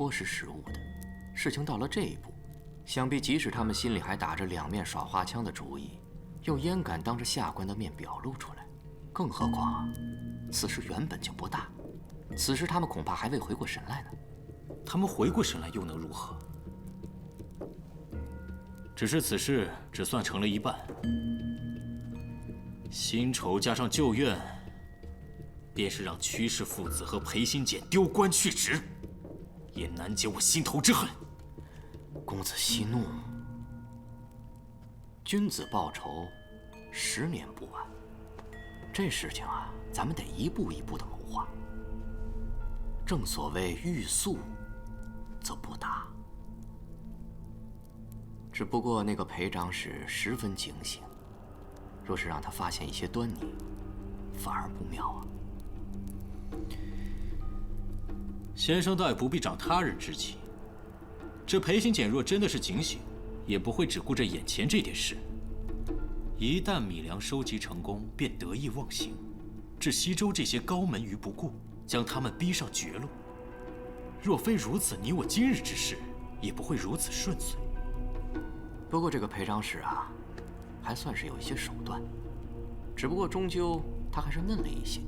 颇识时务的。事情到了这一步，想必即使他们心里还打着两面耍花枪的主意，又焉敢当着下官的面表露出来？更何况，此事原本就不大，此时他们恐怕还未回过神来呢。他们回过神来又能如何？只是此事只算成了一半，新仇加上旧怨，便是让屈氏父子和裴新简丢官去职，也难解我心头之恨。公子息怒，君子报仇，10年不晚。这事情啊，咱们得一步一步的谋划。正所谓欲速，则不达。只不过那个裴长史十分警醒，若是让他发现一些端倪，反而不妙啊。先生倒也不必长他人之气。这裴行俭若真的是警醒，也不会只顾着眼前这点事。一旦米粮收集成功，便得意忘形，置西周这些高门于不顾，将他们逼上绝路。若非如此，你我今日之事也不会如此顺遂。不过这个裴长史啊，还算是有一些手段，只不过终究他还是嫩了一些。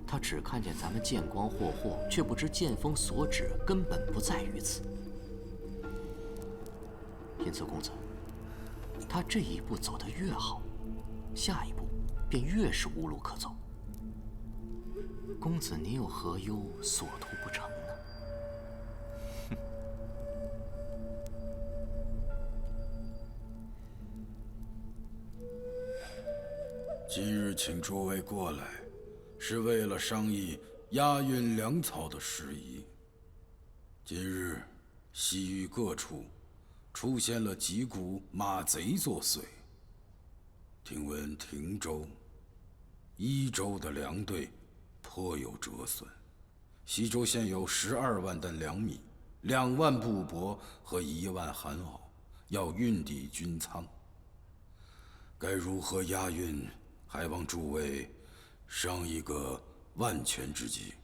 他只看见咱们见光霍霍，却不知剑锋所指根本不在于此。因此，公子，他这一步走得越好，下一步便越是无路可走。公子，你有何忧所图不成呢？今日请诸位过来，是为了商议押运粮草的事宜。今日西域各处出现了几股马贼作祟，听闻亭州、伊州的粮队颇有折损。西周现有12万担粮米、2万布帛和1万汗袄，要运抵军仓。该如何押运，还望诸位商议个万全之计。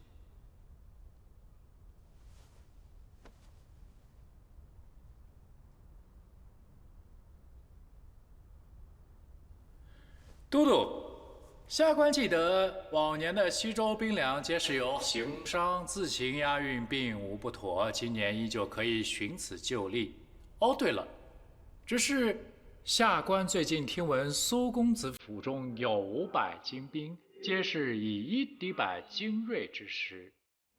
都督，下官记得往年的西周兵粮皆是由行商自行押运，并无不妥。今年依旧可以循此就例。哦，对了，只是下官最近听闻苏公子府中有500精兵，皆是以一敌百，精锐之师。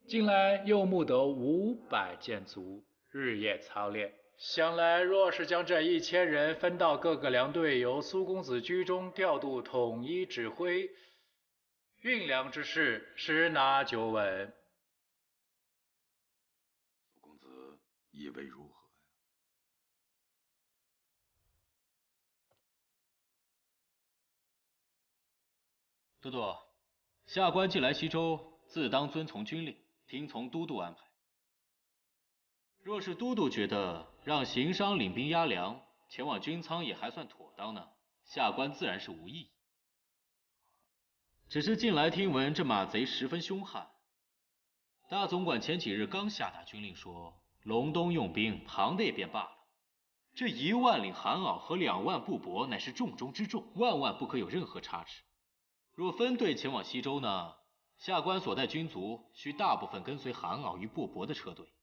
近来又募得500箭卒，日夜操练。想来，若是将这1000人分到各个粮队，由苏公子居中调度，统一指挥运粮之事，十拿9稳。苏公子以为如何呀？都督，下官既来西周，自当遵从军令，听从都督安排。若是都督觉得让行商领兵押粮前往军仓也还算妥当呢，下官自然是无异议。只是近来听闻这马贼十分凶悍，大总管前几日刚下达军令说，隆冬用兵，庞的也便罢了，这1万领汗袄和2万布帛乃是重中之重，万万不可有任何差池。若分队前往西周呢，下官所带军卒需大部分跟随汗袄与布帛的车队。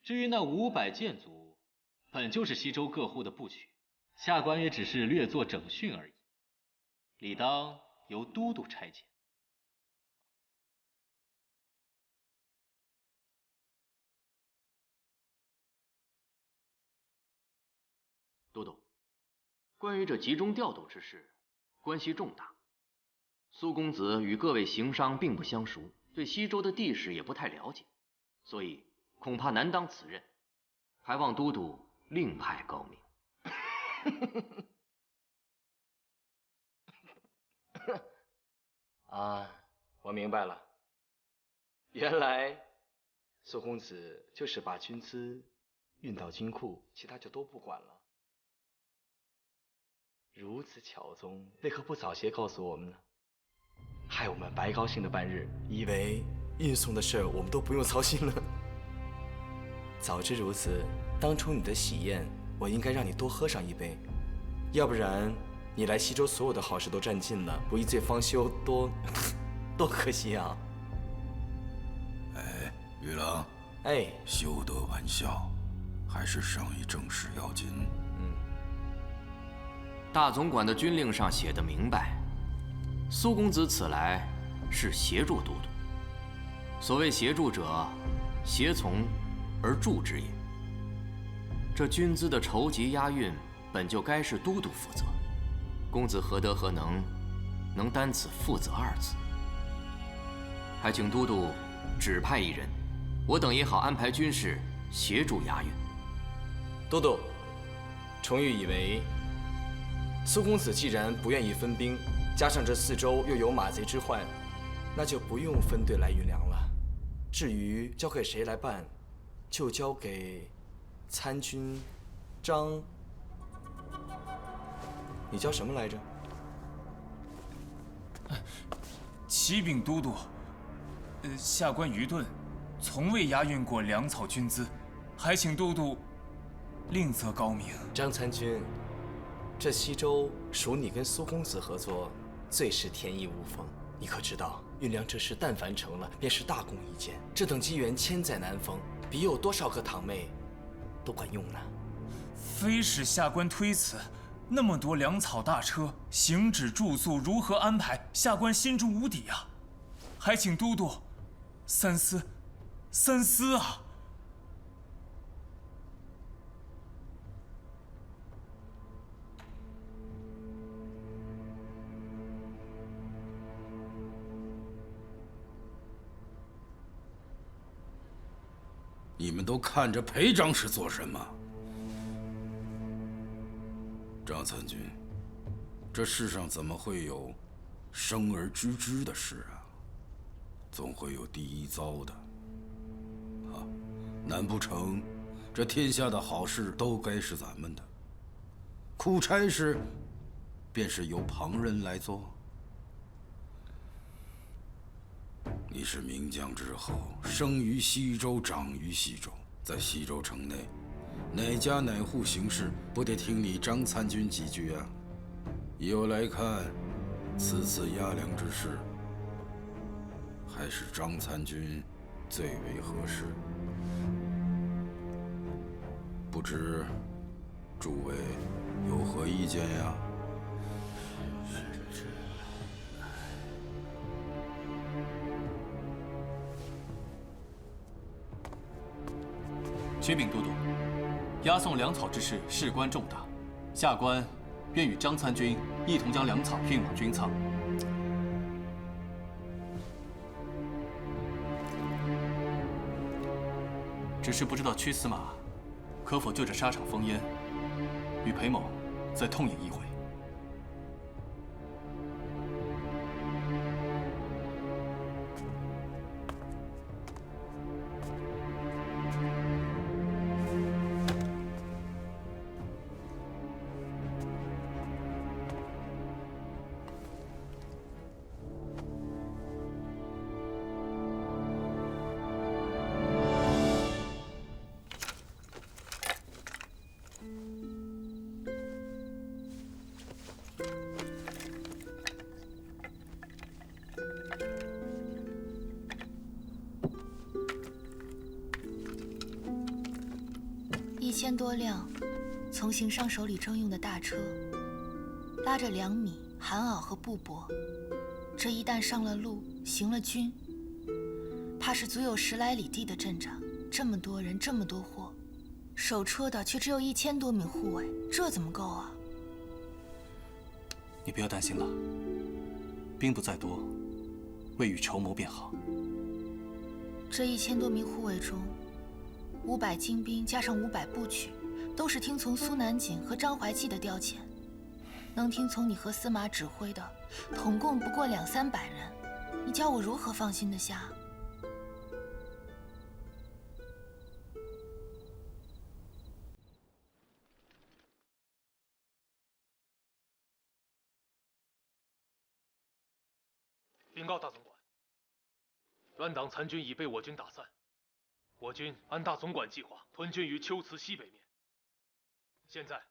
至于那500箭卒，本就是西周各户的部曲，下官也只是略作整训而已，理当由都督差遣。都督，关于这集中调度之事，关系重大。苏公子与各位行商并不相熟，对西周的地势也不太了解，所以恐怕难当此任，还望都督另派高明。啊，我明白了，原来苏公子就是把军资运到金库，其他就都不管了。如此巧综，为何不早些告诉我们呢？害我们白高兴的半日，以为运送的事我们都不用操心了。早知如此，当初你的喜宴，我应该让你多喝上一杯，要不然你来西周所有的好事都占尽了，不一醉方休，多可惜啊！哎，玉郎，哎，休得玩笑，还是商议正事要紧。大总管的军令上写的明白，苏公子此来是协助都督。所谓协助者，协从而助之也。这军资的筹集押运，本就该是都督负责。公子何德何能担此负责二字？还请都督指派一人，我等也好安排军士协助押运。都督，重玉以为，苏公子既然不愿意分兵，加上这四周又有马贼之患，那就不用分队来运粮了。至于交给谁来办，就交给参军张。你叫什么来着？启禀都督，下官愚钝，从未押运过粮草军资，还请都督另择高明。张参军，这西周属你跟苏公子合作，最是天衣无缝。你可知道，运粮这事但凡成了，便是大功一件。这等机缘千载难逢，比有多少个堂妹都管用呢。非使下官推辞，那么多粮草大车，行止住宿如何安排？下官心中无底啊！还请都督三思啊！你们都看着裴长史做什么？张参军，这世上怎么会有生而知之的事啊？总会有第一遭的。啊，难不成这天下的好事都该是咱们的？苦差事便是由旁人来做？你是名将之后，生于西周，长于西周，在西周城内，哪家哪户行事，不得听你张参军几句啊？以我来看，此次押粮之事，还是张参军最为合适。不知诸位有何意见呀？启禀都督，押送粮草之事事关重大，下官愿与张参军一同将粮草运往军仓。只是不知道屈司马可否就这沙场烽烟，与裴某再痛饮一回。1000多辆从行商手里征用的大车，拉着粮米、寒袄和布帛，这一旦上了路，行了军，怕是足有10来里地的阵仗。这么多人，这么多货，守车的却只有1000多名护卫，这怎么够啊？你不要担心了，兵不在多，未雨绸缪便好。这1000多名护卫中，500精兵加上500步曲，都是听从苏南锦和张怀忌的调遣。能听从你和司马指挥的，统共不过200-300人，你叫我如何放心得下？禀告大总管，乱党残军已被我军打散，我军按大总管计划屯军于龟兹西北面。现在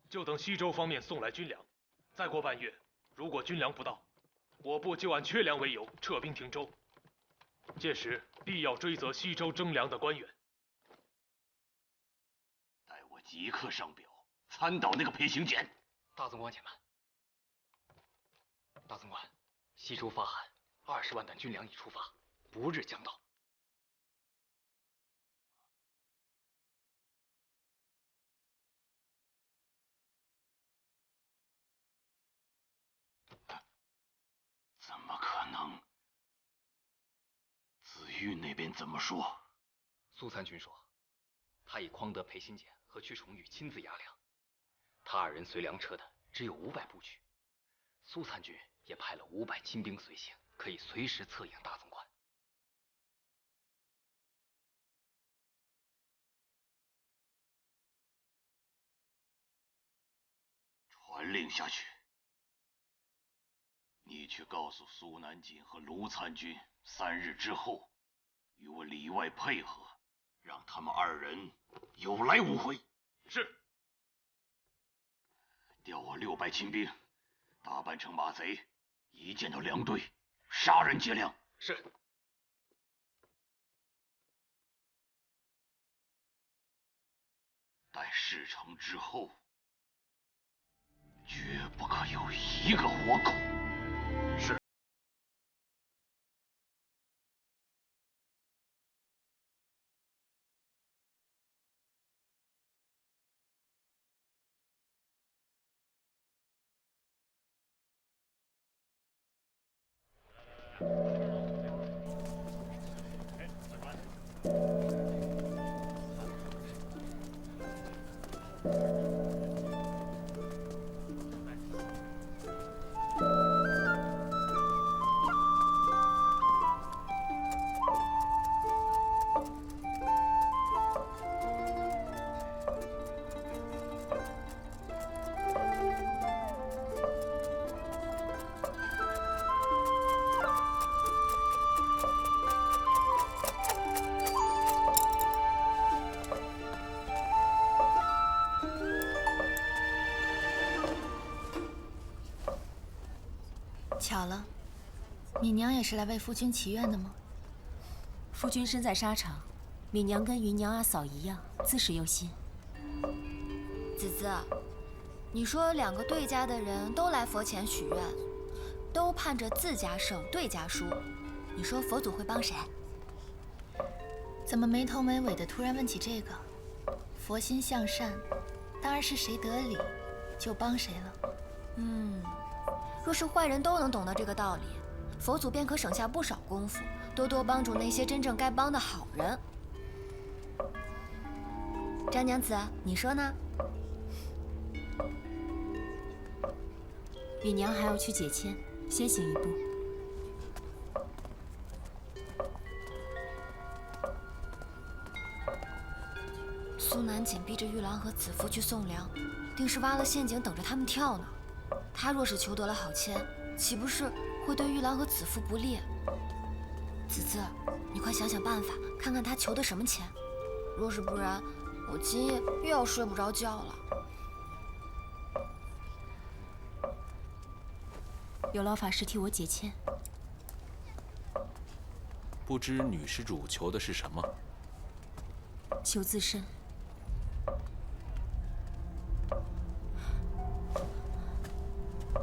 就等西周方面送来军粮，再过半月，如果军粮不到，我部就按缺粮为由撤兵停州。届时必要追责西周征粮的官员。待我即刻上表参导那个裴行俭。大总管且慢。大总管，西周发函，20万担军粮已出发，不日将到。怎么可能？子玉那边怎么说？苏参军说，他已匡德裴行俭和屈崇玉亲自押粮，他2人随粮车的只有500步去。苏参军也派了500亲兵随行，可以随时策应大总管。传令下去，你去告诉苏南锦和卢参军，3日之后与我里外配合，让他们2人有来无回。是。调我600亲兵，打扮成马贼，一见到粮队，杀人劫粮。是。待事成之后，绝不可有一个活口。是。巧了，敏娘也是来为夫君祈愿的吗？夫君身在沙场，敏娘跟芸娘阿嫂一样，自是忧心。子子，你说2个对家的人都来佛前许愿，都盼着自家胜，对家输，你说佛祖会帮谁？怎么没头没尾的突然问起这个？佛心向善，当然是谁得理就帮谁了。若是坏人都能懂得这个道理，佛祖便可省下不少功夫，多多帮助那些真正该帮的好人。张娘子，你说呢？芸娘还要去解签，先行一步。苏南锦逼着玉郎和子夫去送粮，定是挖了陷阱等着他们跳呢。他若是求得了好签，岂不是会对玉郎和子夫不利？子子，你快想想办法，看看他求的什么签。若是不然，我今夜又要睡不着觉了。有劳法师替我解签。不知女施主求的是什么？求自身。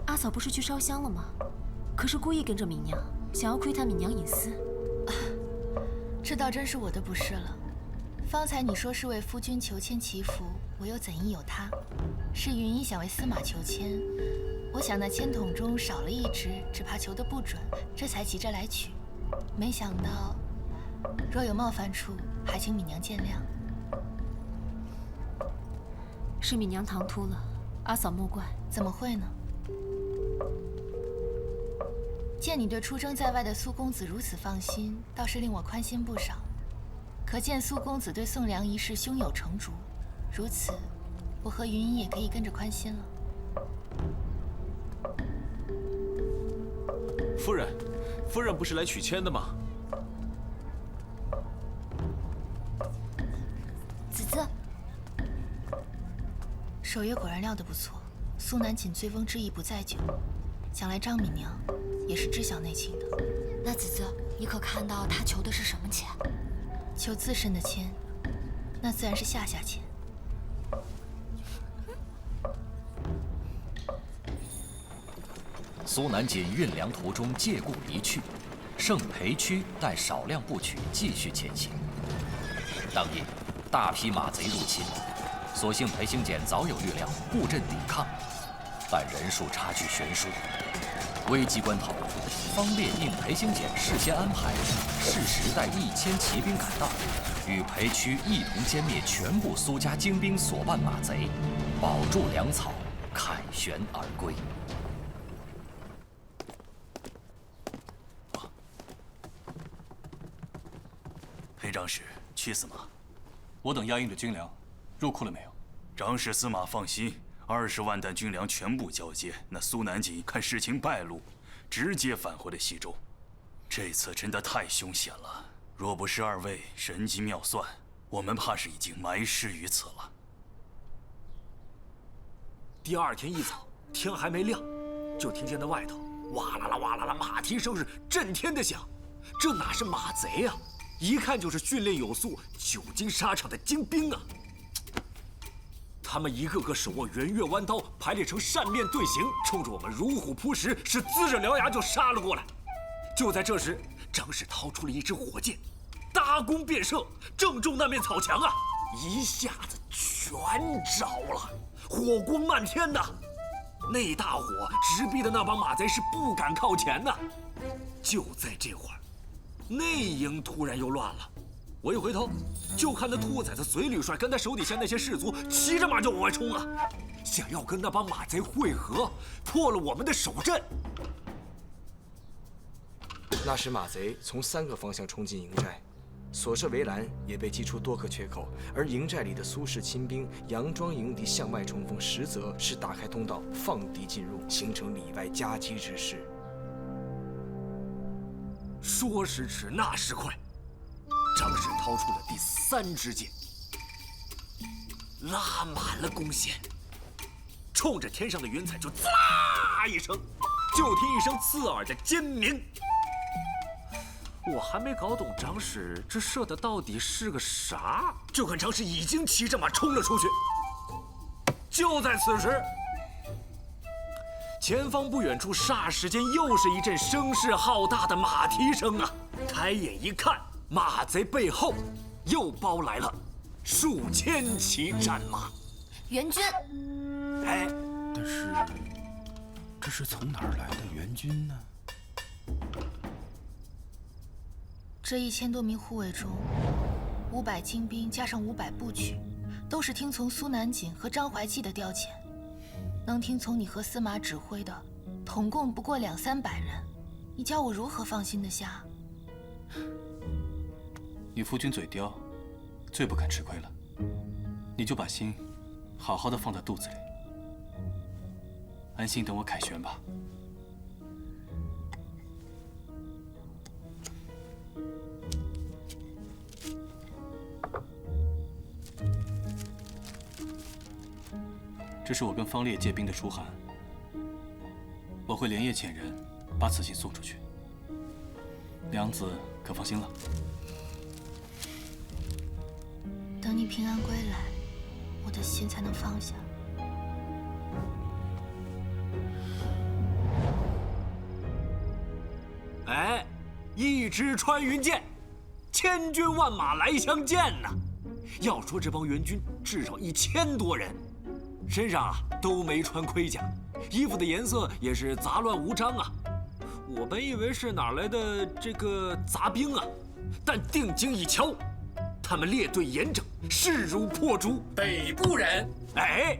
阿嫂不是去烧香了吗？可是故意跟着敏娘，想要窥探敏娘隐私。这倒真是我的不是了。方才你说是为夫君求签祈福，我又怎意有他？是云衣想为司马求签，我想那签筒中少了一只，只怕求得不准，这才急着来取。没想到，若有冒犯处，还请敏娘见谅。是敏娘唐突了，阿嫂莫怪。怎么会呢？见你对出征在外的苏公子如此放心，倒是令我宽心不少。可见苏公子对送粮一事胸有成竹，如此，我和云衣也可以跟着宽心了。夫人，夫人不是来取签的吗？守约果然料得不错，苏南锦醉翁之意不在酒，想来张敏娘也是知晓内情的。那子子，你可看到他求的是什么钱？求自身的签，那自然是下钱。苏南锦运粮途中借故离去，盛裴区带少量部曲继续前行。当夜，大批马贼入侵，所幸裴行俭早有预料，布阵抵抗，但人数差距悬殊。危急关头，方烈应裴行俭事先安排，适时带1000骑兵赶到，与裴区一同歼灭全部苏家精兵所办马贼，保住粮草，凯旋而归。裴长史，去司马，我等押运的军粮入库了没有？长史司马放心，20万担军粮全部交接。那苏南锦看事情败露，直接返回了西周。这次真的太凶险了，若不是二位神机妙算，我们怕是已经埋尸于此了。第二天一早，天还没亮，就听见那外头哇啦啦哇啦啦马蹄声是震天的响，这哪是马贼啊？一看就是训练有素、久经沙场的精兵啊！他们一个个手握圆月弯刀，排列成扇面队形，冲着我们如虎扑食，是龇着獠牙就杀了过来。就在这时，张氏掏出了一支火箭，搭弓便射，正中那面草墙啊！一下子全着了，火光漫天呐！那大火直逼的那帮马贼是不敢靠前呐。就在这会儿，内营突然又乱了。我一回头，就看那兔崽子随吕帅跟他手底下那些士卒骑着马就往外冲啊，想要跟那帮马贼会合，破了我们的守阵。那时马贼从3个方向冲进营寨，所设围栏也被击出多个缺口，而营寨里的苏氏亲兵佯装迎敌向外冲锋，实则是打开通道放敌进入，形成里外夹击之势。说时迟，那时快，张氏掏出了第3支箭，拉满了弓弦，冲着天上的云彩就滋啦一声，就听一声刺耳的尖鸣。我还没搞懂张氏这射的到底是个啥，就看张氏已经骑着马冲了出去。就在此时，前方不远处霎时间又是一阵声势浩大的马蹄声啊！抬眼一看，马贼背后又包来了数千骑战马，援军。哎，但是这是从哪儿来的援军呢？这1000多名护卫中，500精兵加上500部曲，都是听从苏南锦和张怀忌的调遣。能听从你和司马指挥的，统共不过200-300人，你叫我如何放心得下？你夫君嘴刁，最不肯吃亏了。你就把心好好的放在肚子里，安心等我凯旋吧。这是我跟方烈借兵的书函，我会连夜遣人把此信送出去。娘子可放心了。等你平安归来，我的心才能放下。哎，一支穿云箭，千军万马来相见呐！要说这帮援军至少1000多人。身上啊都没穿盔甲，衣服的颜色也是杂乱无章啊。我本以为是哪来的这个杂兵啊，但定睛一瞧，他们列队严整，势如破竹。北部人，哎，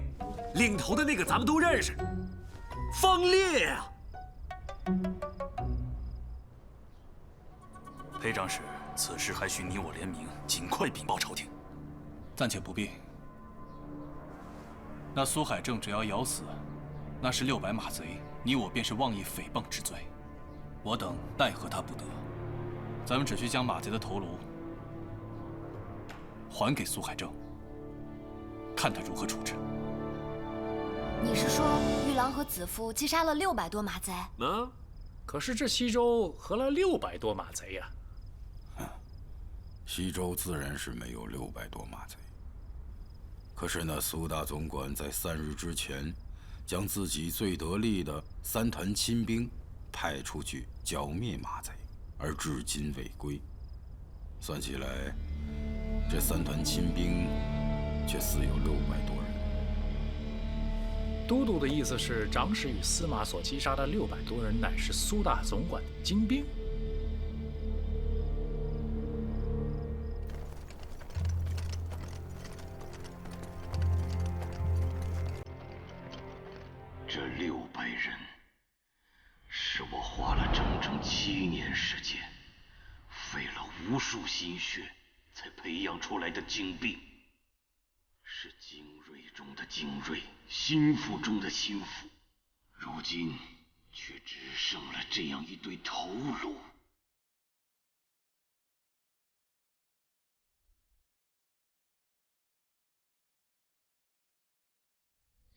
领头的那个咱们都认识，方烈啊。裴长史，此事还需你我联名，尽快禀报朝廷。暂且不必。那苏海正只要咬死那是600马贼，你我便是妄议诽谤之罪，我等奈何他不得。咱们只需将马贼的头颅还给苏海正，看他如何处置。你是说玉郎和子夫击杀了600多马贼？啊，可是这西周合了600多马贼呀。西周自然是没有600多马贼，可是那苏大总管在3日之前，将自己最得力的3团亲兵派出去剿灭马贼，而至今未归。算起来，这3团亲兵却似有600多人。都督的意思是，长史与司马所击杀的600多人，乃是苏大总管的精兵。这600人，是我花了整整7年时间，费了无数心血才培养出来的精兵，是精锐中的精锐，心腹中的心腹，如今却只剩了这样一堆头颅。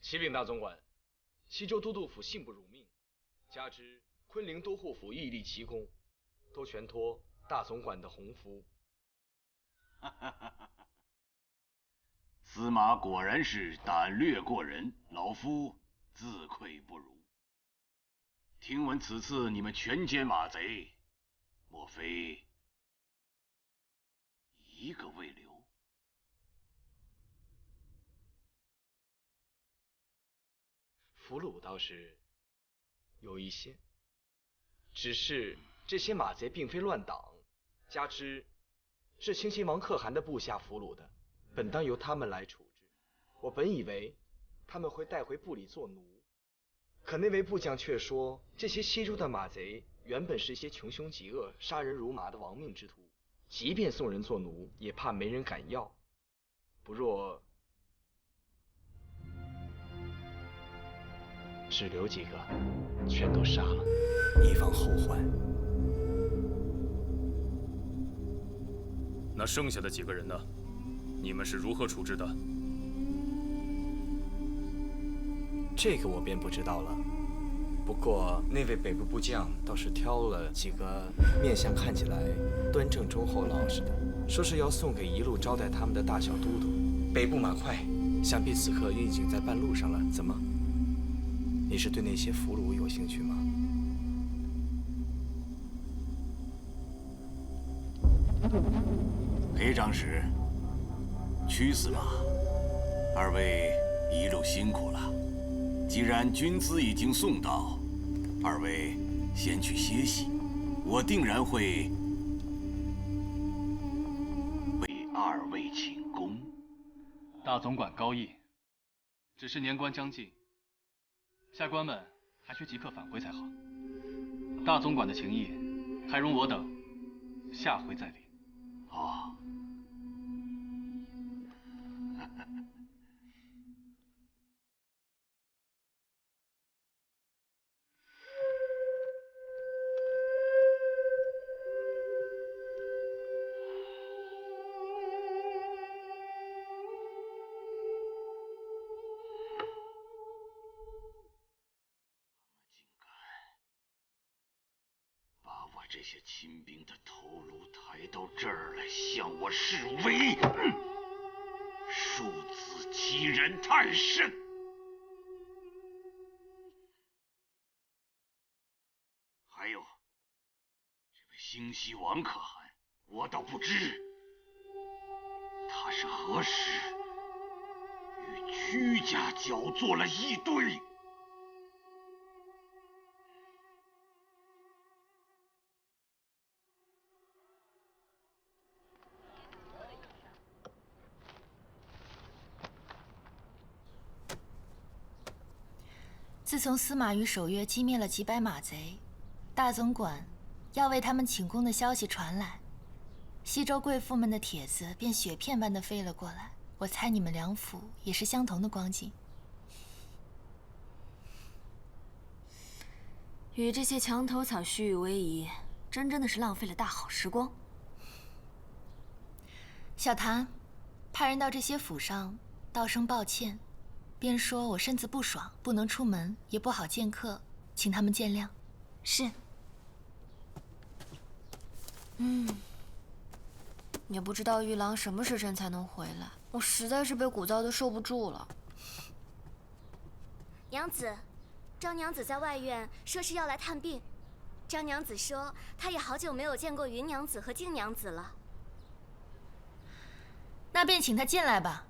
启禀大总管，西周都督府幸不辱命，加之昆陵都护府屹立奇功，都全托大总管的鸿福。司马果然是胆略过人，老夫自愧不如。听闻此次你们全歼马贼，莫非一个未留？俘虏倒是有一些，只是这些马贼并非乱党，加之是亲亲王可汗的部下俘虏的，本当由他们来处置。我本以为他们会带回部里做奴，可那位部将却说，这些西周的马贼原本是一些穷凶极恶、杀人如麻的亡命之徒，即便送人做奴，也怕没人敢要。不若只留几个，全都杀了，以防后患。那剩下的几个人呢？你们是如何处置的？这个我便不知道了。不过那位北部部将倒是挑了几个面相看起来端正忠厚老实的，说是要送给一路招待他们的大小都督。北部马快，想必此刻已经在半路上了。怎么？你是对那些俘虏有兴趣吗？裴长史、屈司马，二位一路辛苦了。既然军资已经送到，二位先去歇息，我定然会为二位请功。大总管高义，只是年关将近，下官们还需即刻返回才好。大总管的情谊，还容我等下回再领。哦。这些亲兵的头颅抬到这儿来，向我示威，庶子欺人太甚。还有这位兴西王可汗，我倒不知他是何时与屈家搅作了一堆。自从司马懿守约击灭了几百马贼，大总管要为他们请功的消息传来，西周贵妇们的帖子便雪片般的飞了过来。我猜你们两府也是相同的光景。与这些墙头草虚与委蛇，真的是浪费了大好时光。小谭，派人到这些府上道声抱歉，便说我身子不爽，不能出门，也不好见客，请他们见谅。是。也不知道玉郎什么时辰才能回来，我实在是被鼓噪的受不住了。娘子，张娘子在外院说是要来探病。张娘子说她也好久没有见过云娘子和静娘子了。那便请她进来吧。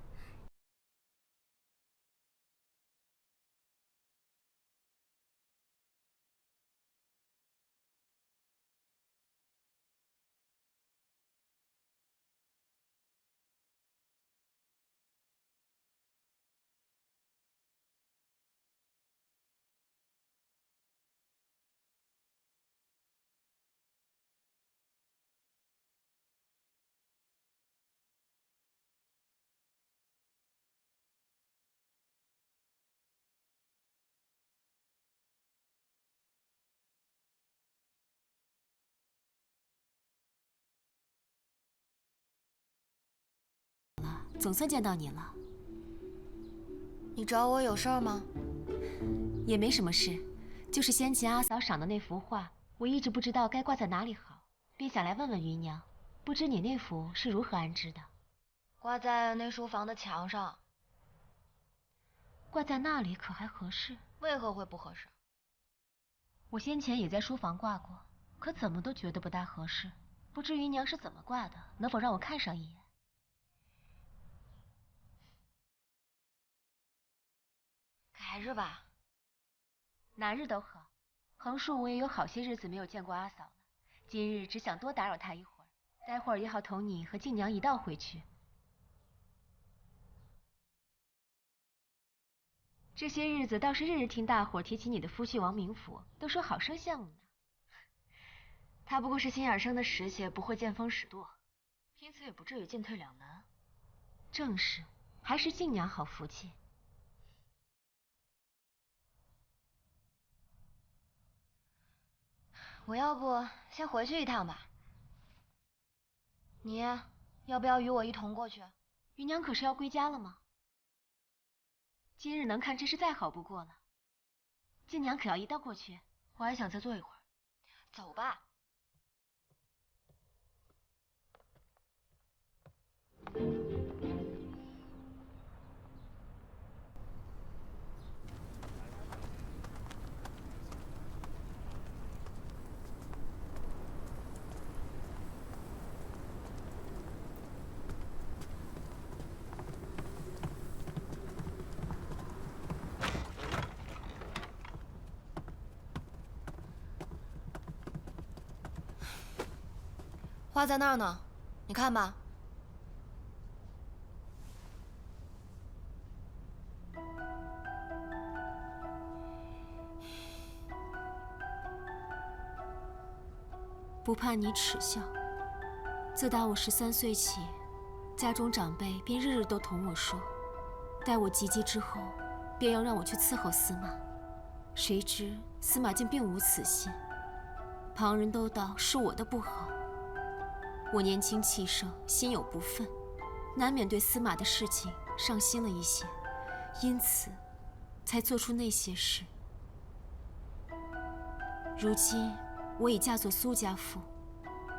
总算见到你了。你找我有事儿吗？也没什么事，就是先前阿嫂赏的那幅画，我一直不知道该挂在哪里好，便想来问问芸娘，不知你那幅是如何安置的？挂在那书房的墙上。挂在那里可还合适？为何会不合适？我先前也在书房挂过，可怎么都觉得不大合适。不知芸娘是怎么挂的？能否让我看上一眼？改日吧。哪日都好。横竖我也有好些日子没有见过阿嫂了，今日只想多打扰她一会儿，待会儿也好同你和静娘一道回去。这些日子倒是日日听大伙提起你的夫婿王明府，都说好生羡慕呢。他不过是心眼生的时些，不会见风使舵，因此也不至于进退两难。正是，还是静娘好福气。我要不先回去一趟吧。你要不要与我一同过去？芸娘可是要归家了吗？今日能看真是再好不过了。静娘可要一道过去？我还想再坐一会儿。走吧。画在那儿呢，你看吧。不怕你耻笑。自打我13岁起，家中长辈便日日都同我说，待我及笄之后，便要让我去伺候司马。谁知司马竟并无此心，旁人都道是我的不好。我年轻气盛，心有不忿，难免对司马的事情上心了一些，因此才做出那些事。如今我已嫁作苏家妇，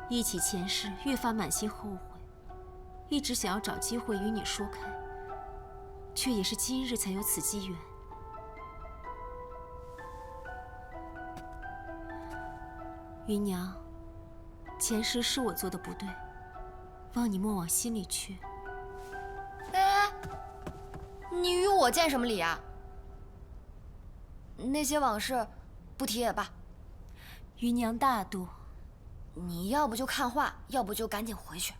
忆起前世，越发满心后悔，一直想要找机会与你说开，却也是今日才有此机缘。芸娘，前世是我做的不对，望你莫往心里去。哎，你与我见什么礼啊？那些往事，不提也罢。芸娘大度，你要不就看画，要不就赶紧回去。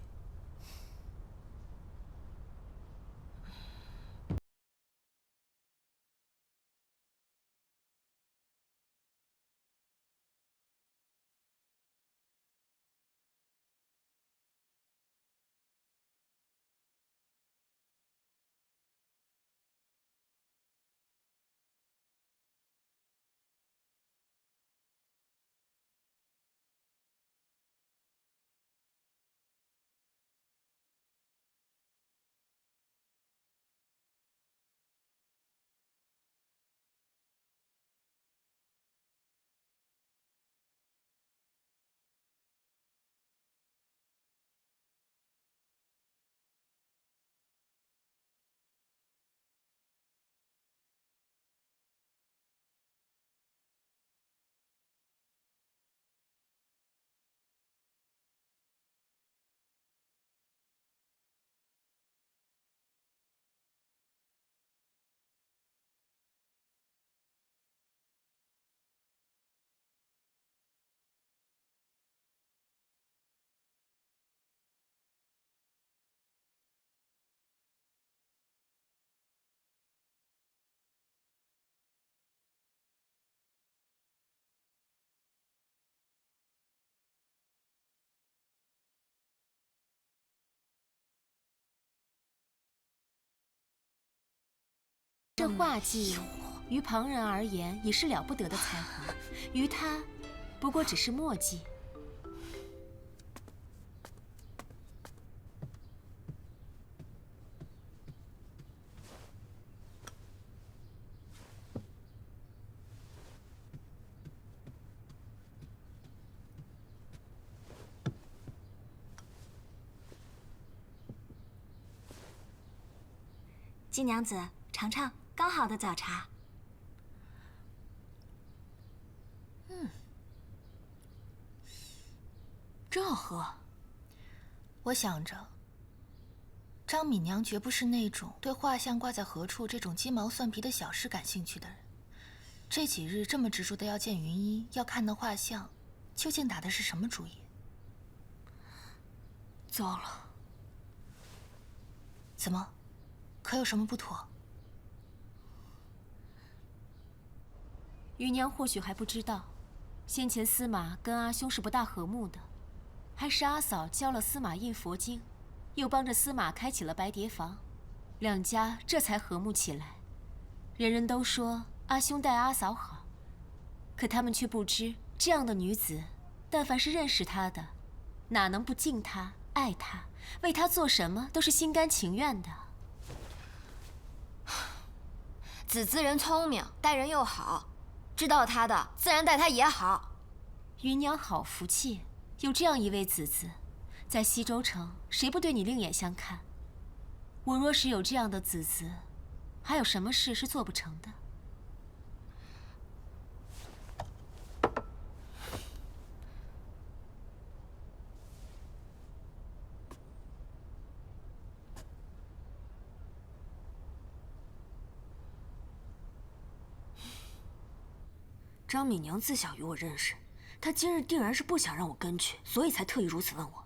画技，于旁人而言已是了不得的才华，于他，不过只是墨迹。金娘子，尝尝刚好的早茶。真好喝。我想着，张敏娘绝不是那种对画像挂在何处这种鸡毛蒜皮的小事感兴趣的人。这几日这么执着的要见云衣，要看那画像，究竟打的是什么主意？糟了！怎么？可有什么不妥？余娘或许还不知道，先前司马跟阿兄是不大和睦的，还是阿嫂教了司马印佛经，又帮着司马开启了白蝶房，两家这才和睦起来。人人都说阿兄待阿嫂好，可他们却不知，这样的女子，但凡是认识她的，哪能不敬她、爱她，为她做什么都是心甘情愿的。子姿人聪明，待人又好，知道她的自然待她也好。云娘好福气，有这样一位子子，在西州城谁不对你另眼相看？我若是有这样的子子，还有什么事是做不成的？张敏娘自小与我认识，她今日定然是不想让我跟去，所以才特意如此问我。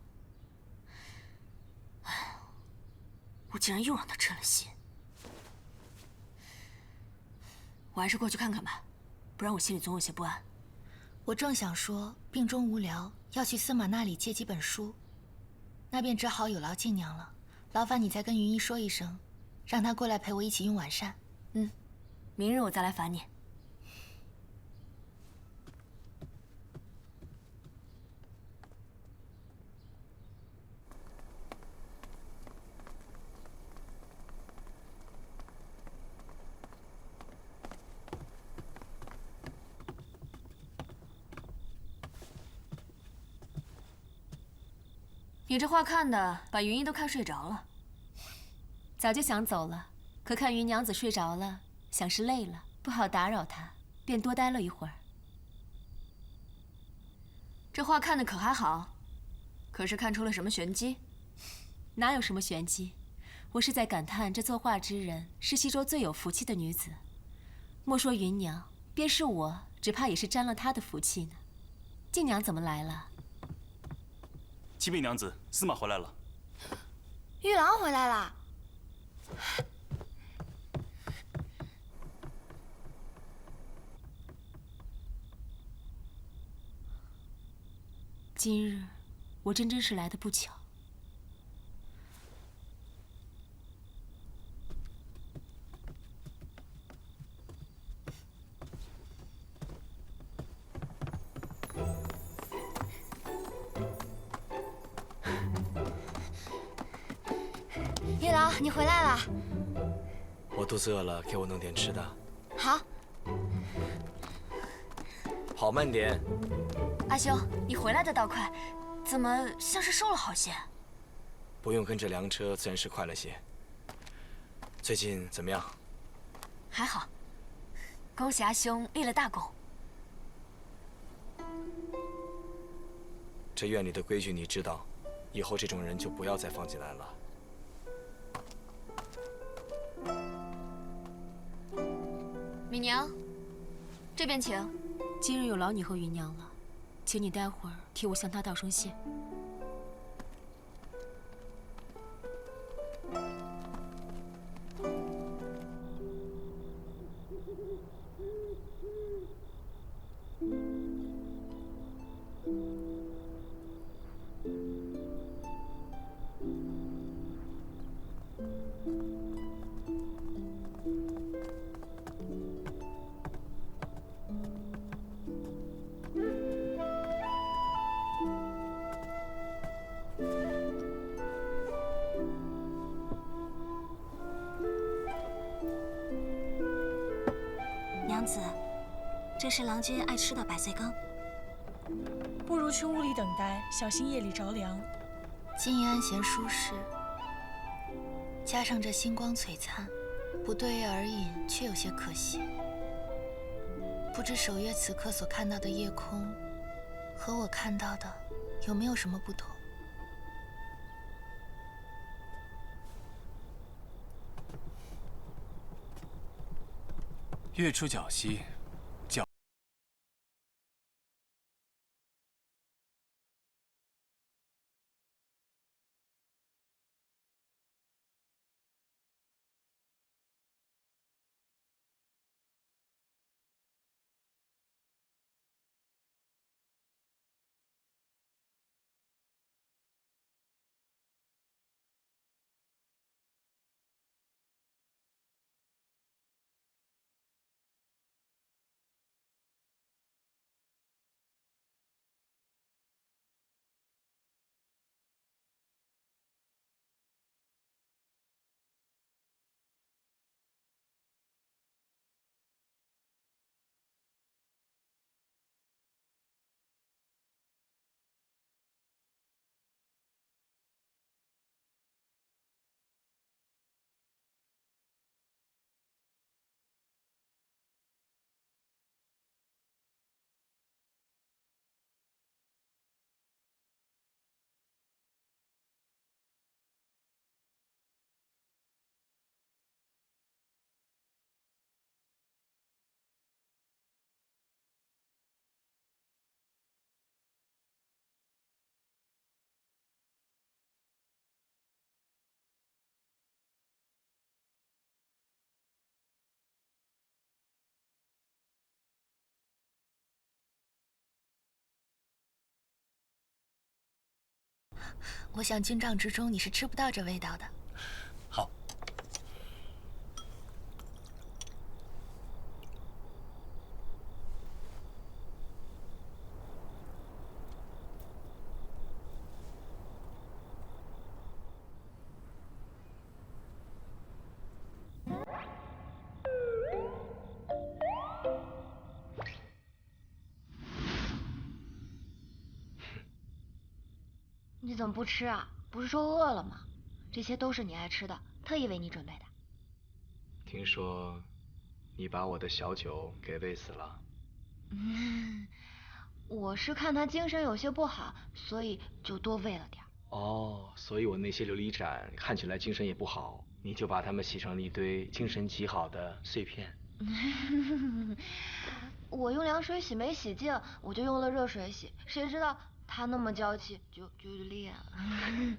唉，我竟然又让她吃了心。我还是过去看看吧，不然我心里总有些不安。我正想说，病中无聊，要去司马那里借几本书，那便只好有劳静娘了。劳烦你再跟云衣说一声，让她过来陪我一起用晚膳。明日我再来烦你。你这画看的，把云衣都看睡着了。早就想走了，可看云娘子睡着了，想是累了，不好打扰她，便多待了一会儿。这画看的可还好？可是看出了什么玄机？哪有什么玄机？我是在感叹这作画之人是西周最有福气的女子。莫说云娘，便是我，只怕也是沾了她的福气呢。静娘怎么来了？启禀娘子，司马回来了。玉郎回来了。今日我真是来得不巧。玉郎，你回来了。我肚子饿了，给我弄点吃的。好。跑慢点。阿兄，你回来的倒快，怎么像是瘦了好些？不用跟着粮车，自然是快了些。最近怎么样？还好，恭喜阿兄立了大功。这院里的规矩你知道，以后这种人就不要再放进来了。敏娘，这边请。今日有劳你和云娘了，请你待会儿替我向她道声谢。娘子，这是郎君爱吃的百岁羹。不如去屋里等待，小心夜里着凉。静怡安闲舒适，加上这星光璀璨，不对月而饮却有些可惜。不知守月此刻所看到的夜空，和我看到的有没有什么不同？月出皎兮，皎。我想军帐之中你是吃不到这味道的。好。你怎么不吃啊？不是说饿了吗？这些都是你爱吃的，特意为你准备的。听说你把我的小九给喂死了。我是看他精神有些不好，所以就多喂了点。哦，所以我那些琉璃盏看起来精神也不好，你就把它们洗成了一堆精神极好的碎片。我用凉水洗没洗净，我就用了热水洗，谁知道他那么娇气，就裂了。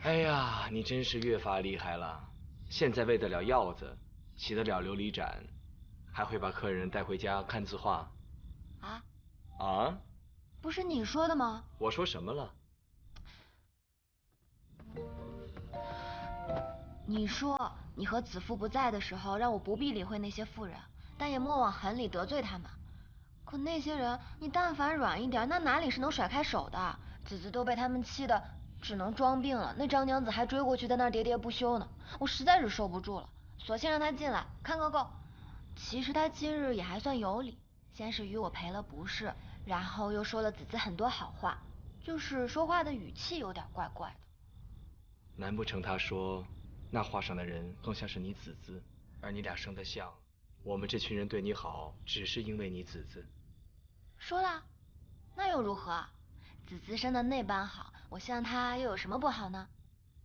哎呀，你真是越发厉害了！现在喂得了药子，洗得了琉璃盏，还会把客人带回家看字画。啊？不是你说的吗？我说什么了？你说你和子父不在的时候，让我不必理会那些妇人，但也莫往狠里得罪他们。可那些人，你但凡软一点，那哪里是能甩开手的？子子都被他们气得只能装病了，那张娘子还追过去，在那儿喋喋不休呢。我实在是受不住了，索性让他进来看个够。其实他今日也还算有理，先是与我赔了不是，然后又说了子子很多好话，就是说话的语气有点怪怪的。难不成他说那画上的人更像是你子子，而你俩生得像，我们这群人对你好，只是因为你子子？说了，那又如何？子子生的那般好，我像他又有什么不好呢？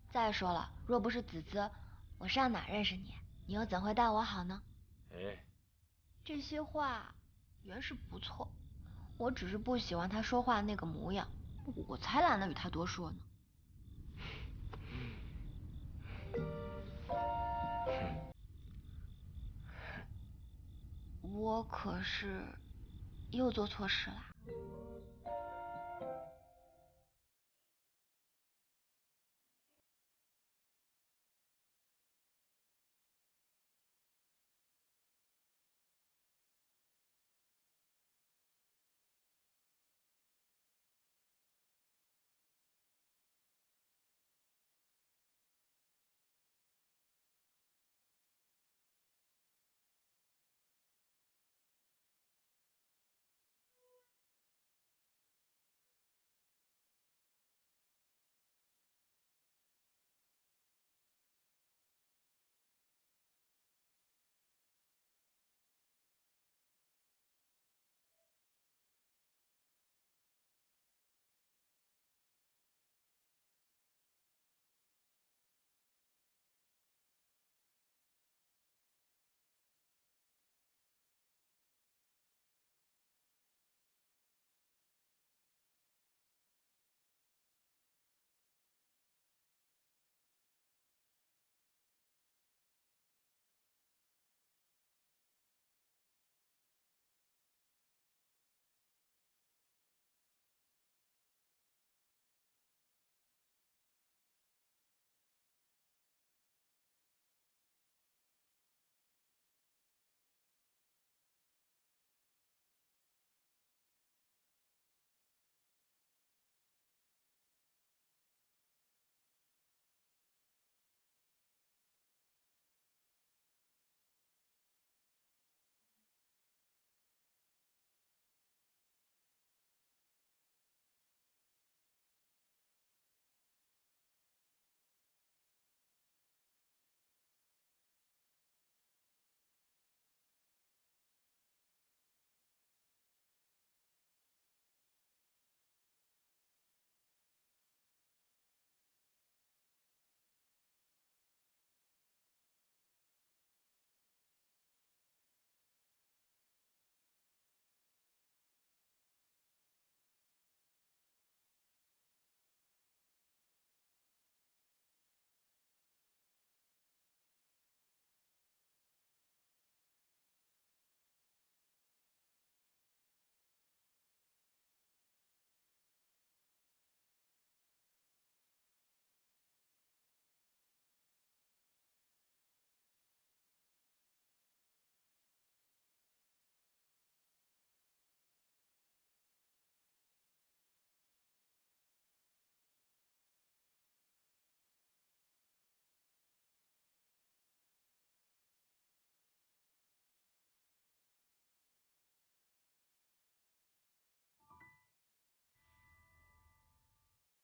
再说了，若不是子子，我上哪认识你？你又怎会待我好呢？哎，这些话原是不错，我只是不喜欢他说话那个模样，我才懒得与他多说呢。我可是又做错事了。